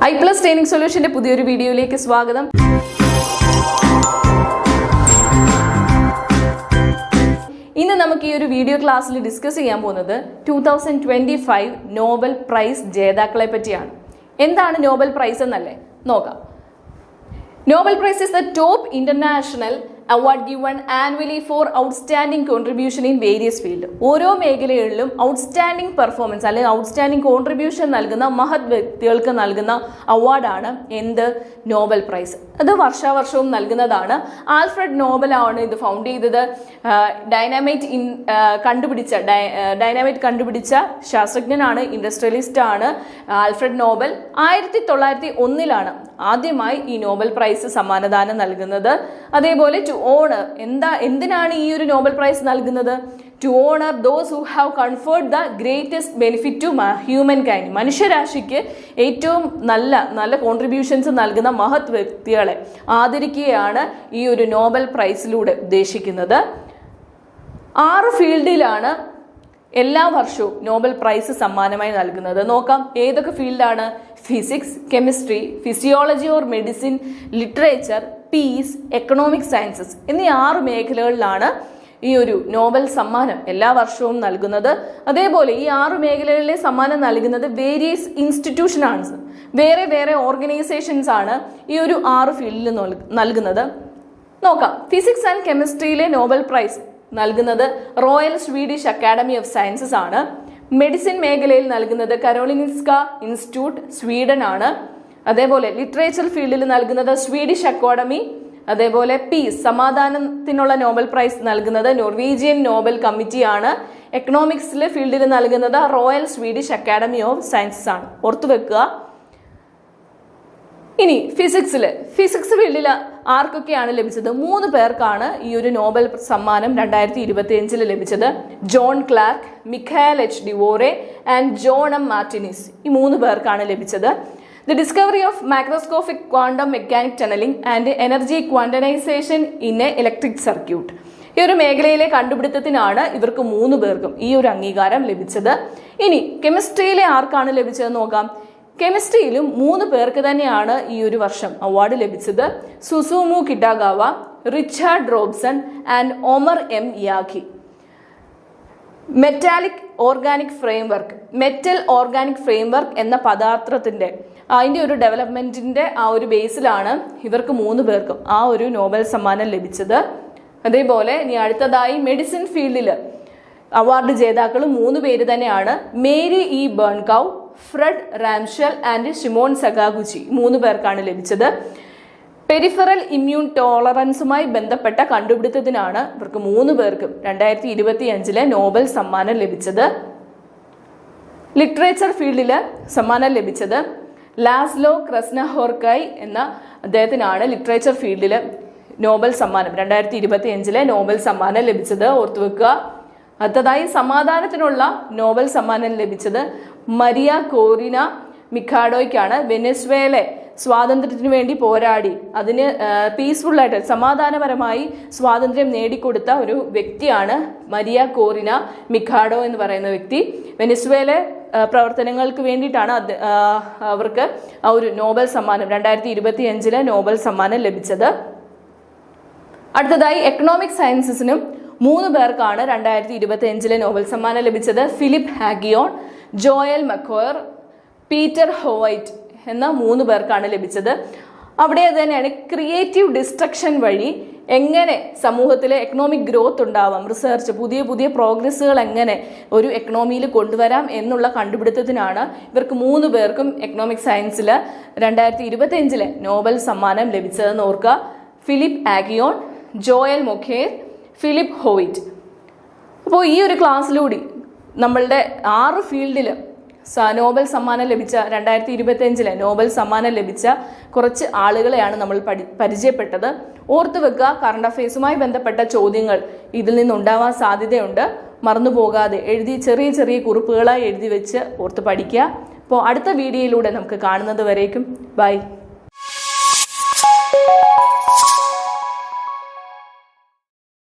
iPlus Training Solution പുതിയൊരു വീഡിയോയിലേക്ക് സ്വാഗതം. ഇന്ന് നമുക്ക് ഈ ഒരു വീഡിയോ ക്ലാസ്സിൽ ഡിസ്കസ് ചെയ്യാൻ പോകുന്നത് 2025 നോബൽ പ്രൈസ് ജേതാക്കളെ പറ്റിയാണ്. എന്താണ് നോബൽ പ്രൈസ് എന്നല്ലേ നോക്കാം. Nobel Prize is the top international award given annually for outstanding contribution in various fields. ഓരോ മേഖലകളിലും ഔട്ട്സ്റ്റാൻഡിംഗ് പെർഫോമൻസ് അല്ലെങ്കിൽ ഔട്ട്സ്റ്റാൻഡിംഗ് കോൺട്രിബ്യൂഷൻ നൽകുന്ന മഹത് വ്യക്തികൾക്ക് നൽകുന്ന അവാർഡാണ് എന്ത് നോബൽ പ്രൈസ്. അത് വർഷാവർഷവും നൽകുന്നതാണ്. ആൽഫ്രഡ് നോബൽ ആണ് ഇത് ഫൗണ്ട് ചെയ്തത്. ഡൈനാമൈറ്റ് കണ്ടുപിടിച്ച ശാസ്ത്രജ്ഞനാണ്, ഇൻഡസ്ട്രിയലിസ്റ്റ് ആണ് ആൽഫ്രഡ് നോബൽ. 1901 ആദ്യമായി ഈ നോബൽ പ്രൈസ് സമ്മാനദാനം നൽകുന്നത്. അതേപോലെ ടു ഓണർ എന്തിനാണ് ഈ ഒരു നോബൽ പ്രൈസ് നൽകുന്നത്? To honour those who have conferred the greatest benefit to humankind. മനുഷ്യരാശിക്ക് ഏറ്റവും നല്ല കോൺട്രിബ്യൂഷൻസ് നൽകുന്ന മഹത് വ്യക്തികളെ ആദരിക്കുകയാണ് ഈ ഒരു നോബൽ പ്രൈസിലൂടെ ഉദ്ദേശിക്കുന്നത്. 6 ഫീൽഡിലാണ് എല്ലാ വർഷവും നോബൽ പ്രൈസ് സമ്മാനമായി നൽകുന്നത്. നോക്കാം ഏതൊക്കെ ഫീൽഡാണ്. Physics, chemistry, physiology or medicine, literature, peace, economic sciences എന്നീ 6 മേഖലകളിലാണ് ഈ ഒരു നോബൽ സമ്മാനം എല്ലാ വർഷവും നൽകുന്നത്. അതേപോലെ ഈ 6 മേഖലകളിലെ സമ്മാനം നൽകുന്നത് വേരിയസ് ഇൻസ്റ്റിറ്റ്യൂഷനാണ്, വേറെ ഓർഗനൈസേഷൻസ് ആണ് ഈ ഒരു 6 ഫീൽഡിൽ നൽകുന്നത്. നോക്കാം. ഫിസിക്സ് ആൻഡ് കെമിസ്ട്രിയിലെ നോബൽ പ്രൈസ് നൽകുന്നത് royal Swedish academy of sciences ആണ്. മെഡിസിൻ മേഖലയിൽ നൽകുന്നത് കരോളിൻസ്ക ഇൻസ്റ്റിറ്റ്യൂട്ട്, സ്വീഡൻ ആണ്. അതേപോലെ ലിറ്ററേച്ചർ ഫീൽഡിൽ നൽകുന്നത് സ്വീഡിഷ് അക്കാഡമി. അതേപോലെ പീസ്, സമാധാനത്തിനുള്ള നോബൽ പ്രൈസ് നൽകുന്നത് നോർവീജിയൻ നോബൽ കമ്മിറ്റി ആണ്. എക്കണോമിക്സിലെ ഫീൽഡിൽ നൽകുന്നത് royal Swedish academy of sciences ആണ്. ഓർത്തു വെക്കുക. ഇനി ഫിസിക്സ് ഫീൽഡിൽ ആർക്കൊക്കെയാണ് ലഭിച്ചത്? 3 പേർക്കാണ് ഈ ഒരു നോബൽ സമ്മാനം 2025 ലഭിച്ചത്. John Clarke, Michel H Devoret and John M Martinis. ഈ 3 പേർക്കാണ് ലഭിച്ചത്. The discovery of macroscopic quantum mechanic tunnelling and energy quantisation in a electric circuit. ഈ ഒരു മേഖലയിലെ കണ്ടുപിടുത്തത്തിനാണ് ഇവർക്ക് 3 പേർക്കും ഈ ഒരു അംഗീകാരം ലഭിച്ചത്. ഇനി കെമിസ്ട്രിയിലെ ആർക്കാണ് ലഭിച്ചത് നോക്കാം. കെമിസ്ട്രിയിലും 3 പേർക്ക് തന്നെയാണ് ഈ ഒരു വർഷം അവാർഡ് ലഭിച്ചത്. Susumu Kitagawa, Richard Robson and Omar M Yaghi. Metal organic framework എന്ന പദാർത്ഥത്തിന്റെ അതിന്റെ ഒരു ഡെവലപ്മെന്റിന്റെ ആ ഒരു ബേസിലാണ് ഇവർക്ക് 3 പേർക്കും ആ ഒരു നോബൽ സമ്മാനം ലഭിച്ചത്. അതേപോലെ ഇനി അടുത്തതായി മെഡിസിൻ ഫീൽഡിൽ അവാർഡ് ജേതാക്കൾ 3 പേര് തന്നെയാണ്. Mary E Brunkow, Fred Ramsdell and Shimon Sakaguchi. 3 പേർക്കാണ് ലഭിച്ചത്. പെരിഫറൽ ഇമ്മ്യൂൺ ടോളറൻസുമായി ബന്ധപ്പെട്ട കണ്ടുപിടുത്തത്തിനാണ് ഇവർക്ക് 3 പേർക്കും 2025 നോബൽ സമ്മാനം ലഭിച്ചത്. ലിറ്ററേച്ചർ ഫീൽഡിൽ സമ്മാനം ലഭിച്ചത് ലാസ്ലോ ക്രസ്നഹോർക്കായ് എന്ന അദ്ദേഹത്തിനാണ് ലിറ്ററേച്ചർ ഫീൽഡിൽ നോബൽ സമ്മാനം 2025 നോബൽ സമ്മാനം ലഭിച്ചത്. ഓർത്തുവെക്കുക. അടുത്തതായി സമാധാനത്തിനുള്ള നോബൽ സമ്മാനം ലഭിച്ചത് മരിയ കോറിന മിക്കാഡോയ്ക്കാണ്. വെനസ്വേല സ്വാതന്ത്ര്യത്തിന് വേണ്ടി പോരാടി അതിന് പീസ്ഫുള്ളായിട്ട് സമാധാനപരമായി സ്വാതന്ത്ര്യം നേടിക്കൊടുത്ത ഒരു വ്യക്തിയാണ് മരിയ കോറിന മിക്കാഡോ എന്ന് പറയുന്ന വ്യക്തി. വെനസ്വേല പ്രവർത്തനങ്ങൾക്ക് വേണ്ടിയിട്ടാണ് അവർക്ക് ആ ഒരു നോബൽ സമ്മാനം 2025 നോബൽ സമ്മാനം ലഭിച്ചത്. അടുത്തതായി എക്കണോമിക് സയൻസസിനും 3 പേർക്കാണ് 2025 നോബൽ സമ്മാനം ലഭിച്ചത്. ഫിലിപ്പ് ഹാഗിയോൺ, ജോയൽ മക്കോയർ, പീറ്റർ ഹോവൈറ്റ് എന്ന 3 പേർക്കാണ് ലഭിച്ചത്. അവിടെ തന്നെയാണ് ക്രിയേറ്റീവ് ഡിസ്ട്രക്ഷൻ വഴി എങ്ങനെ സമൂഹത്തിലെ എക്കണോമിക് ഗ്രോത്ത് ഉണ്ടാവാം, റിസർച്ച്, പുതിയ പ്രോഗ്രസ്സുകൾ എങ്ങനെ ഒരു എക്കണോമിയിൽ കൊണ്ടുവരാം എന്നുള്ള കണ്ടുപിടുത്തത്തിനാണ് ഇവർക്ക് 3 പേർക്കും എക്കണോമിക് സയൻസിൽ 2025 നോബൽ സമ്മാനം ലഭിച്ചതെന്ന് ഓർക്കുക. Philippe Aghion, Joel Mokyr, Philippe Howitt. അപ്പോൾ ഈ ഒരു ക്ലാസ്സിലൂടെ നമ്മളുടെ 6 ഫീൽഡിൽ നോബൽ സമ്മാനം ലഭിച്ച 2025 നോബൽ സമ്മാനം ലഭിച്ച കുറച്ച് ആളുകളെയാണ് നമ്മൾ പരിചയപ്പെട്ടത്. ഓർത്തു വെക്കുക. കറണ്ട് അഫയേഴ്സുമായി ബന്ധപ്പെട്ട ചോദ്യങ്ങൾ ഇതിൽ നിന്നുണ്ടാവാൻ സാധ്യതയുണ്ട്. മറന്നു പോകാതെ ചെറിയ കുറിപ്പുകളായി എഴുതി വെച്ച് ഓർത്ത് പഠിക്കുക. അപ്പോൾ അടുത്ത വീഡിയോയിലൂടെ നമുക്ക് കാണുന്നത് വരേക്കും ബൈ.